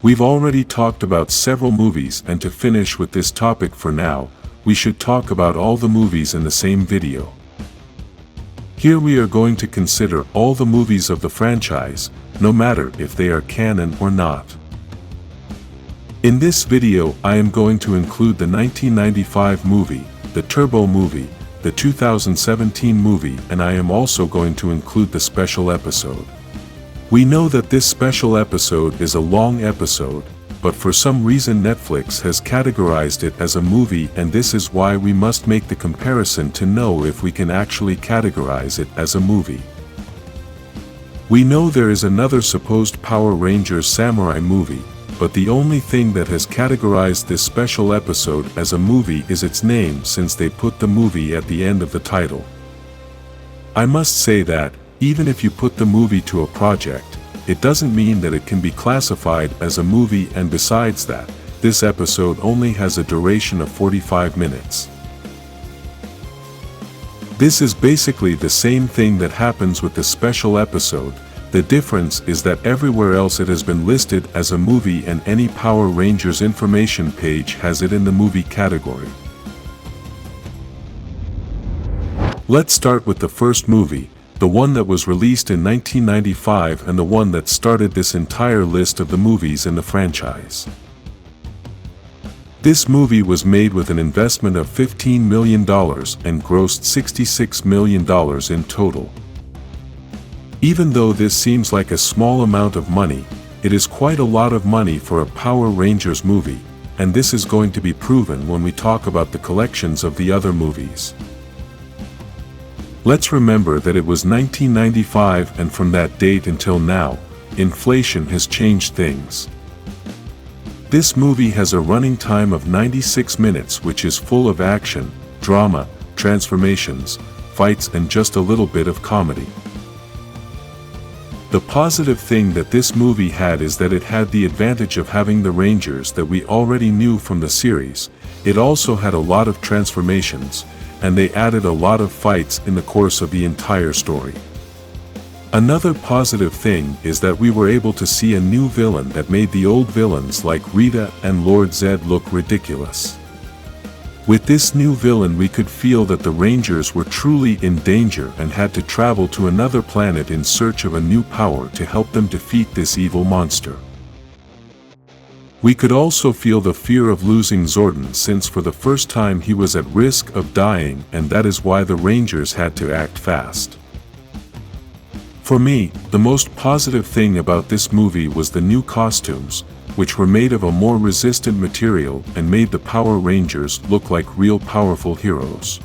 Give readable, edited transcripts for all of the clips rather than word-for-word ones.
We've already talked about several movies, and to finish with this topic for now, we should talk about all the movies in the same video. Here we are going to consider all the movies of the franchise, no matter if they are canon or not. In this video I am going to include the 1995 movie, the Turbo movie, the 2017 movie, and I am also going to include the special episode. We know that this special episode is a long episode, but for some reason Netflix has categorized it as a movie, and this is why we must make the comparison to know if we can actually categorize it as a movie. We know there is another supposed Power Rangers Samurai movie, but the only thing that has categorized this special episode as a movie is its name, since they put the movie at the end of the title. I must say that, even if you put the movie to a project, it doesn't mean that it can be classified as a movie, and besides that, this episode only has a duration of 45 minutes. This is basically the same thing that happens with the special episode. The difference is that everywhere else it has been listed as a movie, and any Power Rangers information page has it in the movie category. Let's start with the first movie, the one that was released in 1995 and the one that started this entire list of the movies in the franchise. This movie was made with an investment of $15 million and grossed $66 million in total. Even though this seems like a small amount of money, it is quite a lot of money for a Power Rangers movie, and this is going to be proven when we talk about the collections of the other movies. Let's remember that it was 1995, and from that date until now, inflation has changed things. This movie has a running time of 96 minutes, which is full of action, drama, transformations, fights, and just a little bit of comedy. The positive thing that this movie had is that it had the advantage of having the Rangers that we already knew from the series. It also had a lot of transformations, and they added a lot of fights in the course of the entire story. Another positive thing is that we were able to see a new villain that made the old villains like Rita and Lord Zed look ridiculous. With this new villain we could feel that the Rangers were truly in danger and had to travel to another planet in search of a new power to help them defeat this evil monster. We could also feel the fear of losing Zordon, since for the first time he was at risk of dying, and that is why the Rangers had to act fast. For me, the most positive thing about this movie was the new costumes, which were made of a more resistant material and made the Power Rangers look like real powerful heroes.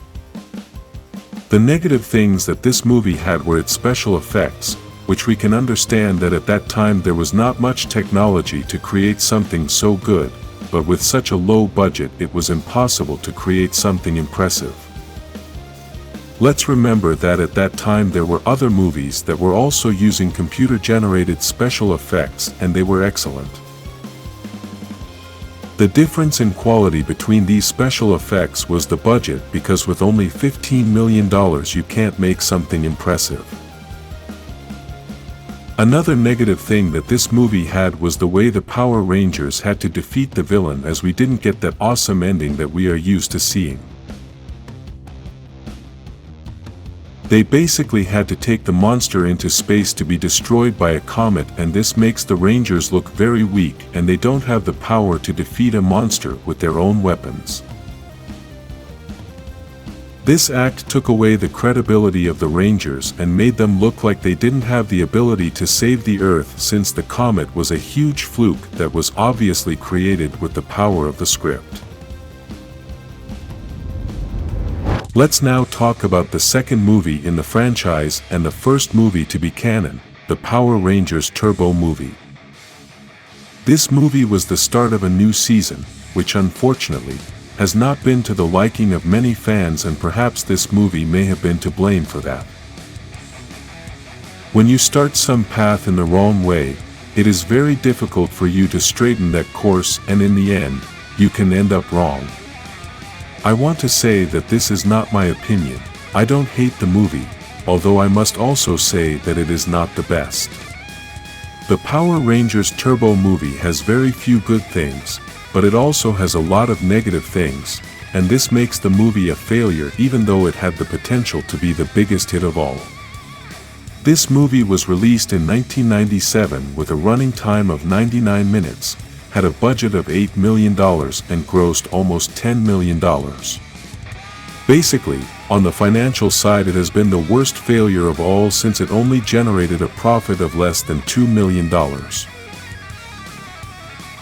The negative things that this movie had were its special effects, which we can understand that at that time there was not much technology to create something so good, but with such a low budget it was impossible to create something impressive. Let's remember that at that time there were other movies that were also using computer-generated special effects, and they were excellent. The difference in quality between these special effects was the budget, because with only $15 million you can't make something impressive. Another negative thing that this movie had was the way the Power Rangers had to defeat the villain, as we didn't get that awesome ending that we are used to seeing. They basically had to take the monster into space to be destroyed by a comet, and this makes the Rangers look very weak, and they don't have the power to defeat a monster with their own weapons. This act took away the credibility of the Rangers and made them look like they didn't have the ability to save the Earth, since the comet was a huge fluke that was obviously created with the power of the script. Let's now talk about the second movie in the franchise and the first movie to be canon, the Power Rangers Turbo movie. This movie was the start of a new season, which unfortunately has not been to the liking of many fans, and perhaps this movie may have been to blame for that. When you start some path in the wrong way, it is very difficult for you to straighten that course, and in the end, you can end up wrong. I want to say that this is not my opinion. I don't hate the movie, although I must also say that it is not the best. The Power Rangers Turbo movie has very few good things, but it also has a lot of negative things, and this makes the movie a failure even though it had the potential to be the biggest hit of all. This movie was released in 1997 with a running time of 99 minutes, had a budget of $8 million and grossed almost $10 million. Basically, on the financial side it has been the worst failure of all since it only generated a profit of less than $2 million.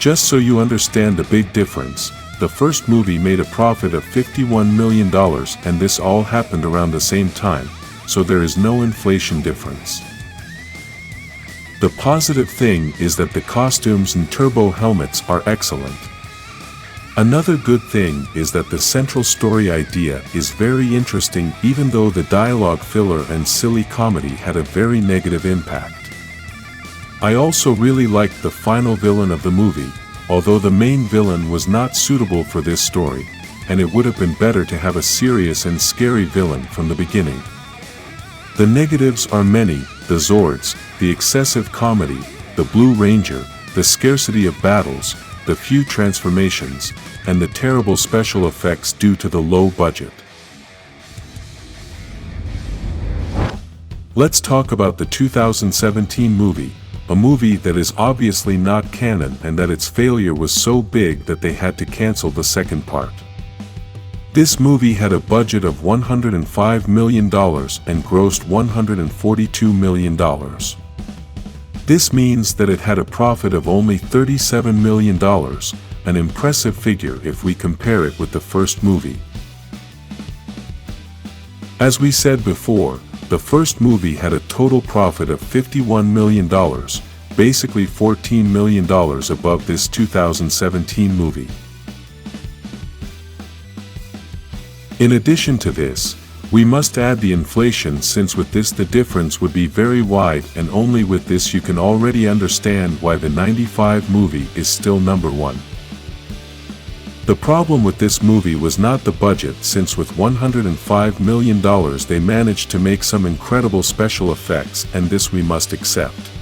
Just so you understand the big difference, the first movie made a profit of $51 million and this all happened around the same time, so there is no inflation difference. The positive thing is that the costumes and turbo helmets are excellent. Another good thing is that the central story idea is very interesting even though the dialogue filler and silly comedy had a very negative impact. I also really liked the final villain of the movie, although the main villain was not suitable for this story, and it would have been better to have a serious and scary villain from the beginning. The negatives are many: the Zords, the excessive comedy, the Blue Ranger, the scarcity of battles, the few transformations, and the terrible special effects due to the low budget. Let's talk about the 2017 movie, a movie that is obviously not canon and that its failure was so big that they had to cancel the second part. This movie had a budget of $105 million and grossed $142 million. This means that it had a profit of only $37 million, an impressive figure if we compare it with the first movie. As we said before, the first movie had a total profit of $51 million, basically $14 million above this 2017 movie. In addition to this, we must add the inflation, since with this the difference would be very wide, and only with this you can already understand why the '95 movie is still number one. The problem with this movie was not the budget, since with $105 million they managed to make some incredible special effects, and this we must accept.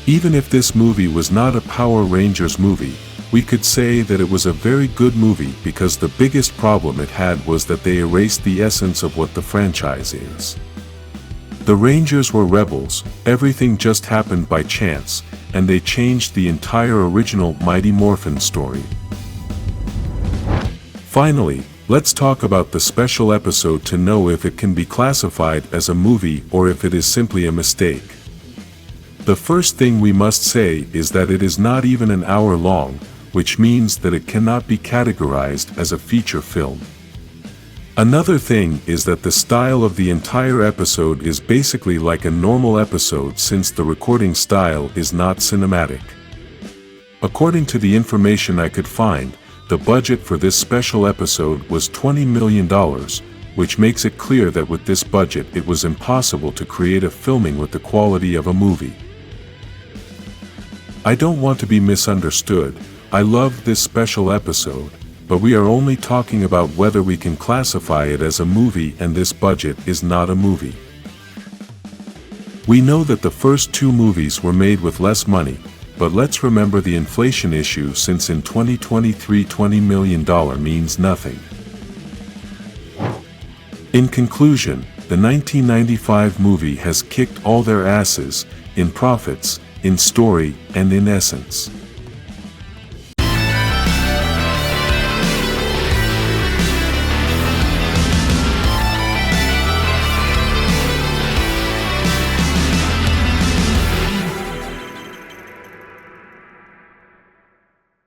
Even if this movie was not a Power Rangers movie, we could say that it was a very good movie, because the biggest problem it had was that they erased the essence of what the franchise is. The Rangers were rebels, everything just happened by chance, and they changed the entire original Mighty Morphin story. Finally, let's talk about the special episode to know if it can be classified as a movie or if it is simply a mistake. The first thing we must say is that it is not even an hour long, which means that it cannot be categorized as a feature film. Another thing is that the style of the entire episode is basically like a normal episode, since the recording style is not cinematic. According to the information I could find, the budget for this special episode was $20 million, which makes it clear that with this budget it was impossible to create a filming with the quality of a movie. I don't want to be misunderstood. I love this special episode, but we are only talking about whether we can classify it as a movie, and this budget is not a movie. We know that the first two movies were made with less money, but let's remember the inflation issue, since in 2023 $20 million means nothing. In conclusion, the 1995 movie has kicked all their asses, in profits, in story, and in essence.